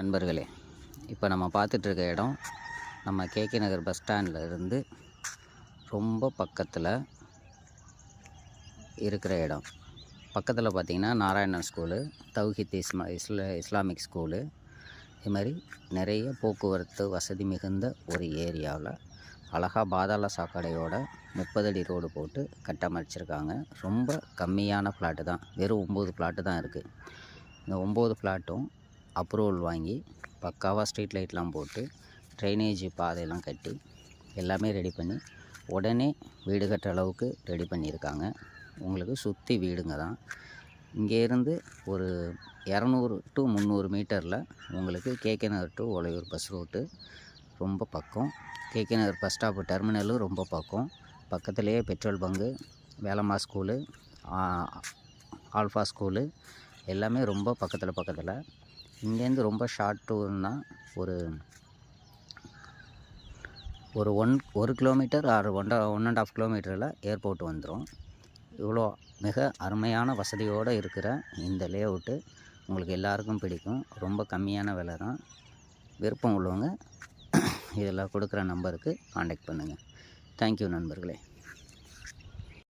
நண்பர்களே, இப்போ நம்ம பார்த்துட்ருக்க இடம் நம்ம கேகே நகர் பஸ் ஸ்டாண்டில் இருந்து ரொம்ப பக்கத்தில் இருக்கிற இடம். பக்கத்தில் பார்த்திங்கன்னா நாராயணன் ஸ்கூலு, தௌஹீத் இஸ்லாமிக் ஸ்கூலு, இது மாதிரி நிறைய போக்குவரத்து வசதி மிகுந்த ஒரு ஏரியாவில் அழகாக பாதாள சாக்கடையோட 30 அடி ரோடு போட்டு கட்டமைச்சிருக்காங்க. ரொம்ப கம்மியான ஃப்ளாட்டு தான், வெறும் 9 ஃப்ளாட்டு தான் இருக்குது. இந்த 9 ஃப்ளாட்டும் அப்ரூவல் வாங்கி பக்காவாக ஸ்ட்ரீட் லைட்லாம் போட்டு ட்ரைனேஜ் பாதையெல்லாம் கட்டி எல்லாமே ரெடி பண்ணி உடனே வீடு கட்டுற அளவுக்கு ரெடி பண்ணியிருக்காங்க. உங்களுக்கு சுற்றி வீடுங்க தான். இங்கேருந்து ஒரு 200 to 300 மீட்டரில் உங்களுக்கு KK Nagar to Olaiyur bus route ரொம்ப பக்கம். கேகே நகர் பஸ் ஸ்டாப்பு டெர்மினலும் ரொம்ப பக்கம். பக்கத்துலேயே petrol bunk, Velamma school, alpha school எல்லாமே ரொம்ப பக்கத்தில். இங்கேருந்து ரொம்ப ஷார்ட் டூர்னால் ஒரு 1 கிலோமீட்டர் ஆர் 1.5 கிலோமீட்டரில் ஏர்போர்ட் வந்துடும். இவ்வளோ மிக அருமையான வசதியோடு இருக்கிற இந்த லேஅவுட்டு உங்களுக்கு எல்லாருக்கும் பிடிக்கும். ரொம்ப கம்மியான விலை தான். விருப்பம் உள்ளவங்க இதில் கொடுக்குற நம்பருக்கு காண்டாக்ட் பண்ணுங்கள். தேங்க்யூ நண்பர்களே.